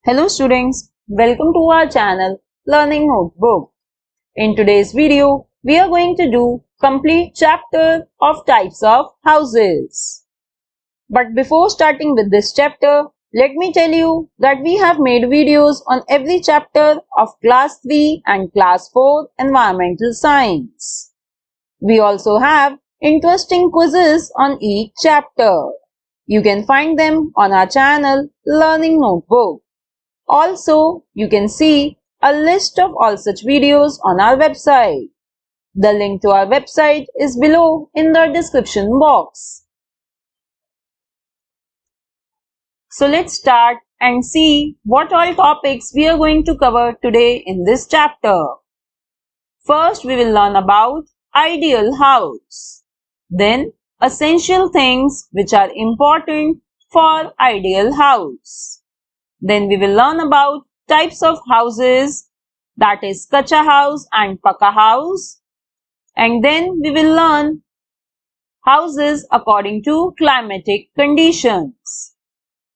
Hello students, welcome to our channel Learning Notebook. In today's video, we are going to do complete chapter of types of houses. But before starting with this chapter, let me tell you that we have made videos on every chapter of class 3 and class 4 environmental science. We also have interesting quizzes on each chapter. You can find them on our channel Learning Notebook. Also, you can see a list of all such videos on our website. The link to our website is below in the description box. So let's start and see what all topics we are going to cover today in this chapter. First, we will learn about ideal house. Then, essential things which are important for ideal house. Then we will learn about types of houses, that is Kutcha house and Pucca house. And then we will learn houses according to climatic conditions.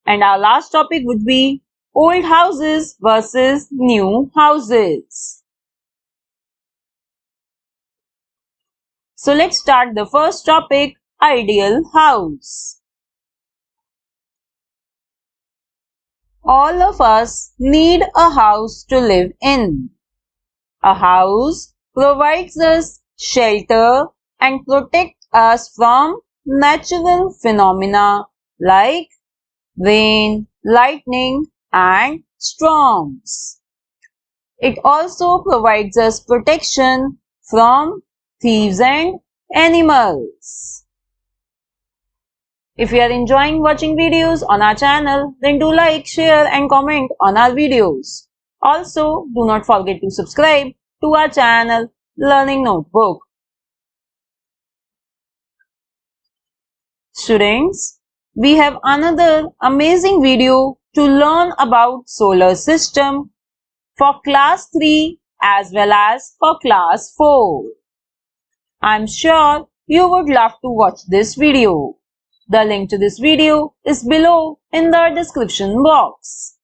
And our last topic would be old houses versus new houses. So let's start the first topic, ideal house. All of us need a house to live in. A house provides us shelter and protects us from natural phenomena like rain, lightning, and storms. It also provides us protection from thieves and animals. If you are enjoying watching videos on our channel, then do like, share and comment on our videos. Also, do not forget to subscribe to our channel Learning Notebook. Students, we have another amazing video to learn about solar system for class 3 as well as for class 4. I am sure you would love to watch this video. The link to this video is below in the description box.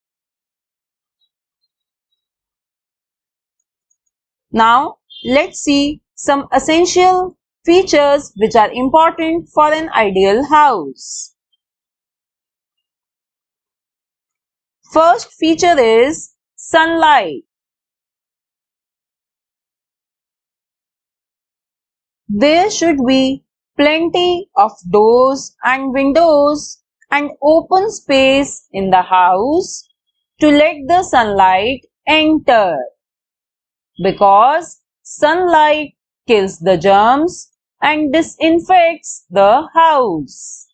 Now, let's see some essential features which are important for an ideal house. First feature is sunlight. There should be plenty of doors and windows and open space in the house to let the sunlight enter, because sunlight kills the germs and disinfects the house.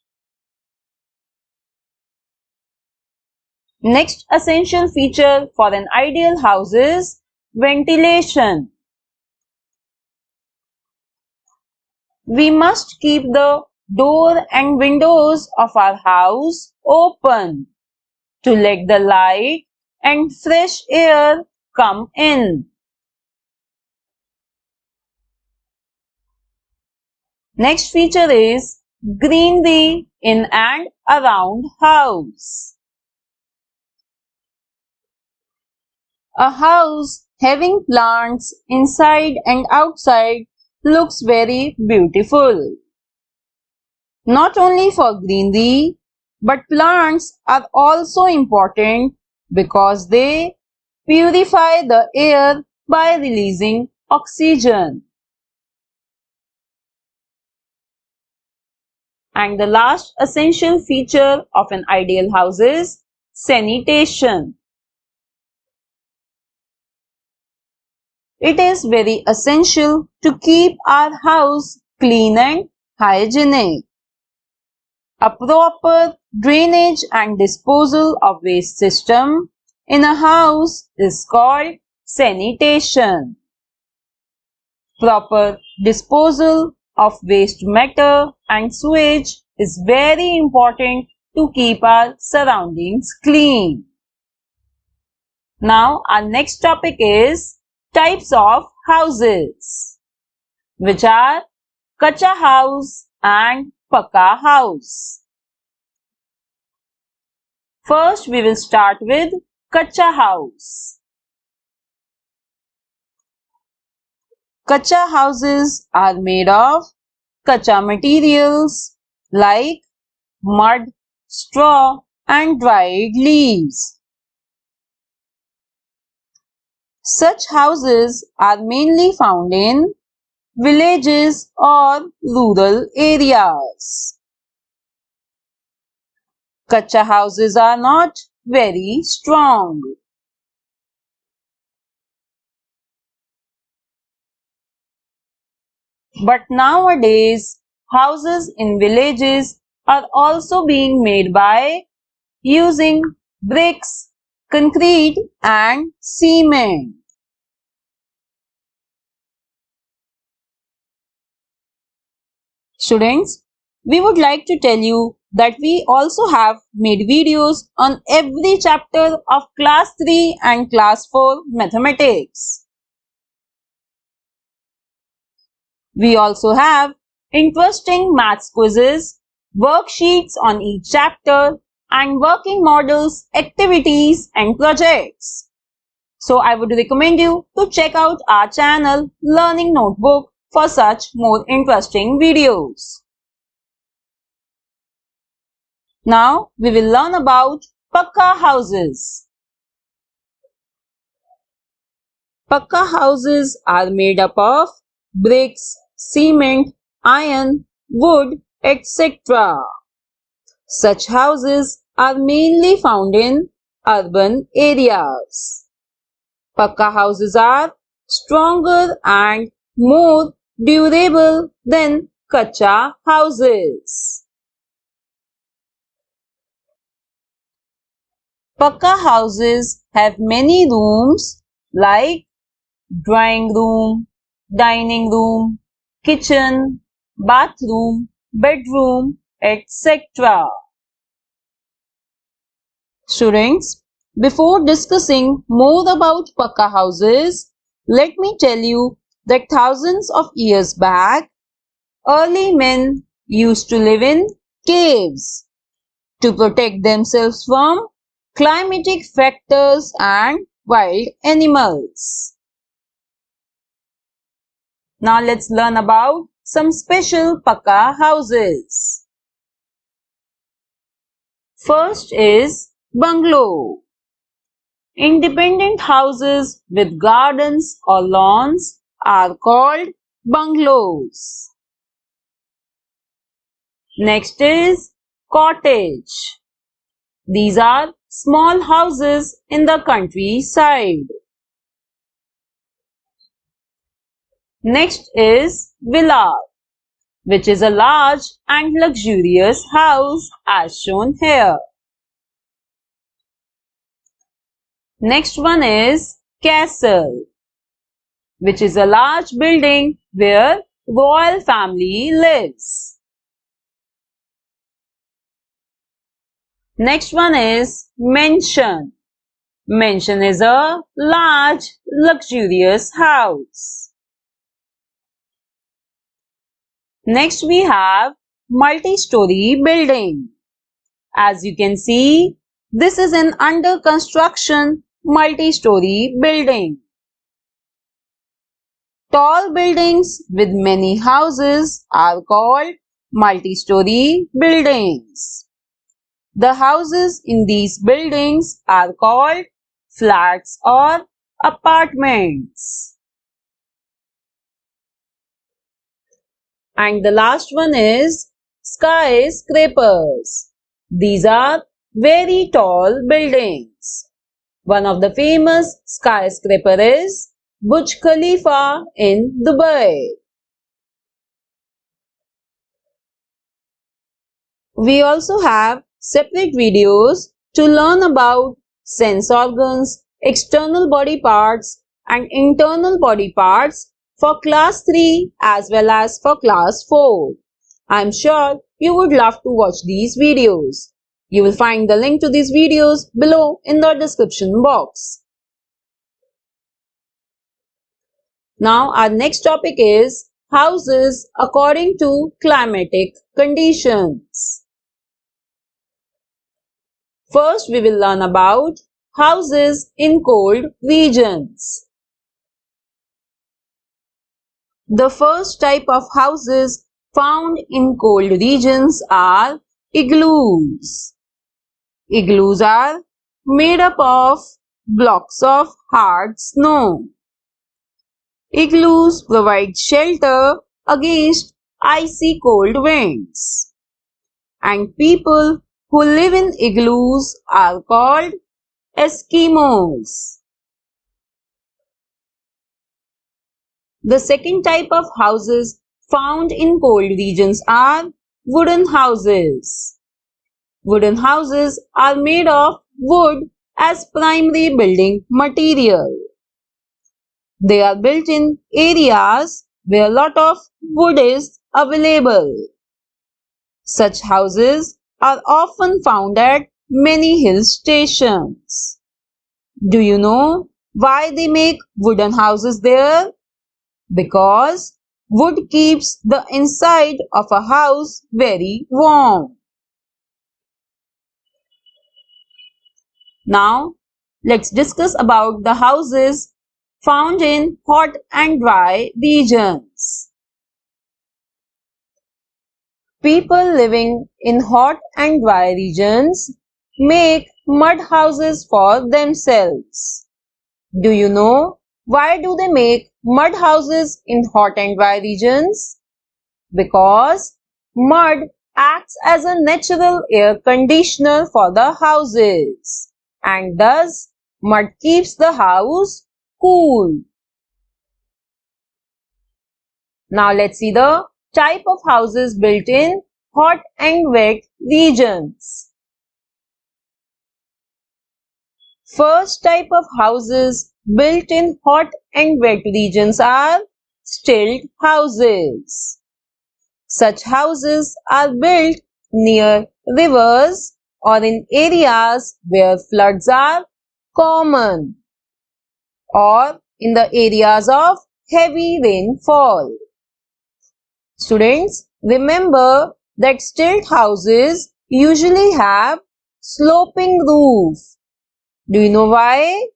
Next essential feature for an ideal house is ventilation. We must keep the door and windows of our house open to let the light and fresh air come in. Next feature is greenery in and around house. A house having plants inside and outside looks very beautiful. Not only for greenery, but plants are also important because they purify the air by releasing oxygen. And the last essential feature of an ideal house is sanitation. It is very essential to keep our house clean and hygienic. A proper drainage and disposal of waste system in a house is called sanitation. Proper disposal of waste matter and sewage is very important to keep our surroundings clean. Now, our next topic is types of houses, which are Kutcha house and Pucca house. First, we will start with Kutcha house. Kutcha houses are made of kutcha materials like mud, straw and dried leaves. Such houses are mainly found in villages or rural areas. Kutcha houses are not very strong. But nowadays, houses in villages are also being made by using bricks, concrete and cement. Students, we would like to tell you that we also have made videos on every chapter of class 3 and class 4 mathematics. We also have interesting maths quizzes, worksheets on each chapter, and working models, activities, and projects. So I would recommend you to check out our channel Learning Notebook for such more interesting videos. Now we will learn about Pucca houses. Pucca houses are made up of bricks, cement, iron, wood, etc. Such houses are mainly found in urban areas. Pucca houses are stronger and more durable than Kutcha houses. Pucca houses have many rooms like drawing room, dining room, kitchen, bathroom, bedroom, etc. Students, before discussing more about Pucca houses, let me tell you that thousands of years back, early men used to live in caves to protect themselves from climatic factors and wild animals. Now let's learn about some special Pucca houses. First is bungalow. Independent houses with gardens or lawns are called bungalows. Next is cottage. These are small houses in the countryside. Next is villa, which is a large and luxurious house as shown here. Next one is castle, which is a large building where royal family lives. Next one is mansion. Mansion is a large luxurious house. Next we have multi-story building. As you can see, this is an under construction multi-story building. Tall buildings with many houses are called multi-story buildings. The houses in these buildings are called flats or apartments. And the last one is skyscrapers. These are very tall buildings. One of the famous skyscraper is Burj Khalifa in Dubai. We also have separate videos to learn about sense organs, external body parts and internal body parts for class 3 as well as for class 4. I am sure you would love to watch these videos. You will find the link to these videos below in the description box. Now our next topic is houses according to climatic conditions. First we will learn about houses in cold regions. The first type of houses found in cold regions are igloos. Igloos are made up of blocks of hard snow. Igloos provide shelter against icy cold winds. And people who live in igloos are called Eskimos. The second type of houses found in cold regions are wooden houses. Wooden houses are made of wood as primary building material. They are built in areas where a lot of wood is available. Such houses are often found at many hill stations. Do you know why they make wooden houses there? Because wood keeps the inside of a house very warm. Now, let's discuss about the houses found in hot and dry regions. People living in hot and dry regions make mud houses for themselves. Do you know why do they make mud houses in hot and dry regions? Because mud acts as a natural air conditioner for the houses, and thus mud keeps the house cool. Now let's see the type of houses built in hot and wet regions. First type of houses built in hot and wet regions are stilt houses. Such houses are built near rivers or in areas where floods are common or in the areas of heavy rainfall. Students, remember that stilt houses usually have sloping roof. Do you know why?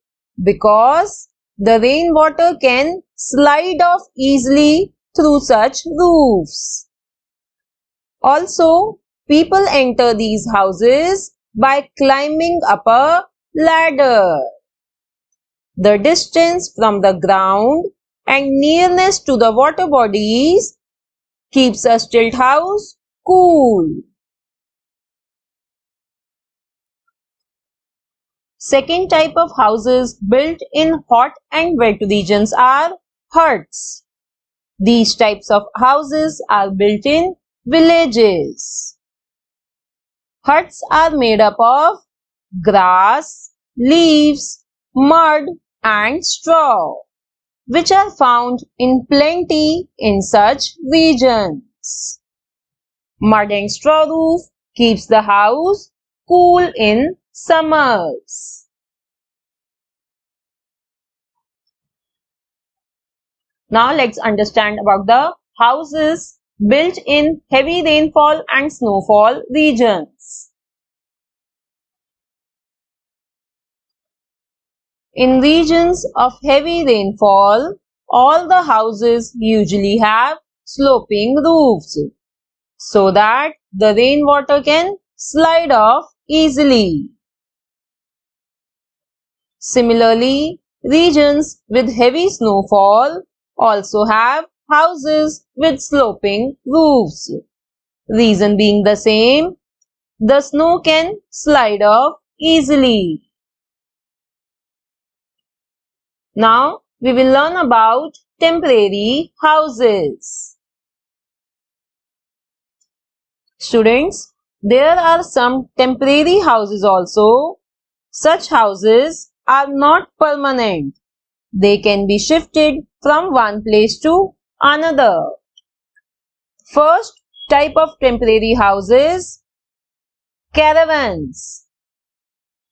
Because the rainwater can slide off easily through such roofs. Also, people enter these houses by climbing up a ladder. The distance from the ground and nearness to the water bodies keeps a stilt house cool. Second type of houses built in hot and wet regions are huts. These types of houses are built in villages. Huts are made up of grass, leaves, mud and straw, which are found in plenty in such regions. Mud and straw roof keeps the house cool in summers. Now let's understand about the houses built in heavy rainfall and snowfall regions. In regions of heavy rainfall, all the houses usually have sloping roofs so that the rainwater can slide off easily. Similarly, regions with heavy snowfall also have houses with sloping roofs. Reason being the same, the snow can slide off easily. Now, we will learn about temporary houses. Students, there are some temporary houses also. Such houses are not permanent. They can be shifted from one place to another. First type of temporary houses, caravans.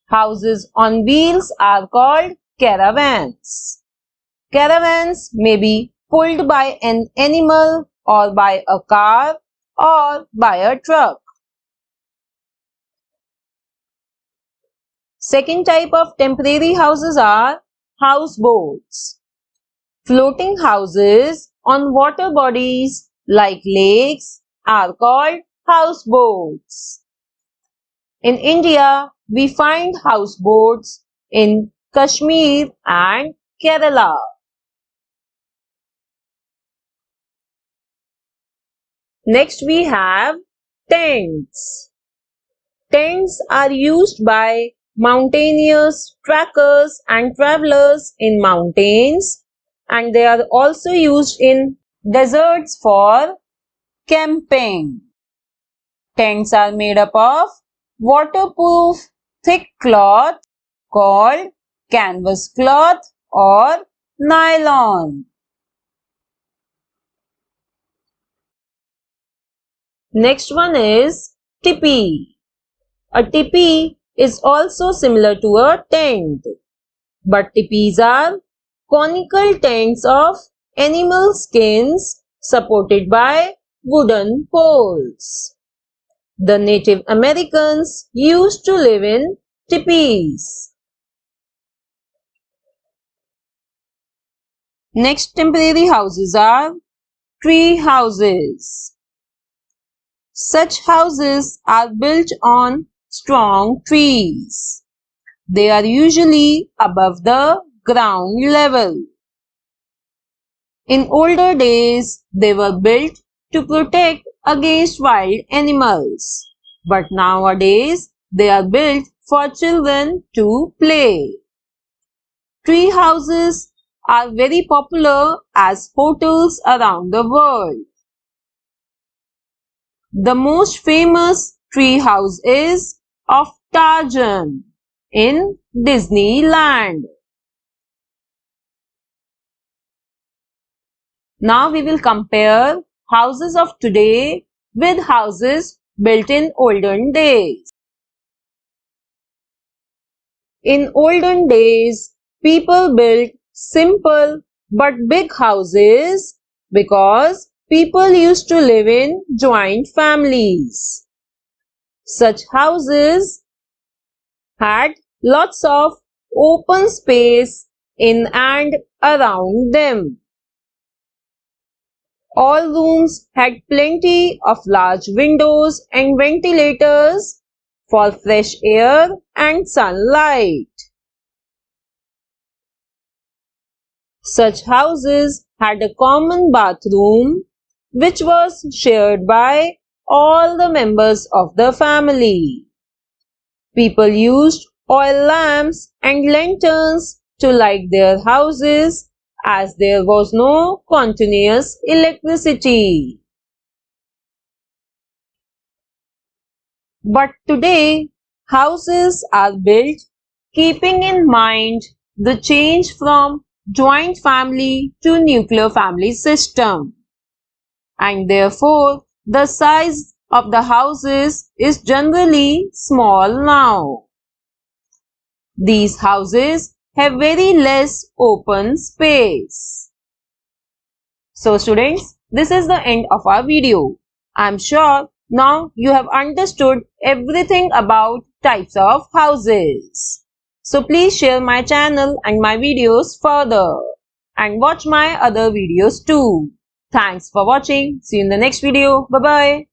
Houses on wheels are called caravans. Caravans may be pulled by an animal or by a car or by a truck. Second type of temporary houses are houseboats. Floating houses on water bodies like lakes are called houseboats. In India, we find houseboats in Kashmir and Kerala. Next we have tents. Tents are used by mountaineers, trackers and travelers in mountains, and they are also used in deserts for camping. Tents are made up of waterproof thick cloth called canvas cloth or nylon. Next one is tipi. A tipi is also similar to a tent, but tipis are conical tents of animal skins supported by wooden poles. The Native Americans used to live in tipis. Next temporary houses are tree houses. Such houses are built on strong trees. They are usually above the ground level. In older days, they were built to protect against wild animals. But nowadays, they are built for children to play. Tree houses are very popular as hotels around the world. The most famous tree house is of Tarzan in Disneyland. Now we will compare houses of today with houses built in olden days. In olden days, people built simple but big houses because people used to live in joint families. Such houses had lots of open space in and around them. All rooms had plenty of large windows and ventilators for fresh air and sunlight. Such houses had a common bathroom which was shared by all the members of the family. People used oil lamps and lanterns to light their houses as there was no continuous electricity. But today, houses are built keeping in mind the change from joint family to nuclear family system. And therefore, the size of the houses is generally small now. These houses have very less open space. So students, this is the end of our video. I am sure now you have understood everything about types of houses. So please share my channel and my videos further and watch my other videos too. Thanks for watching. See you in the next video. Bye bye.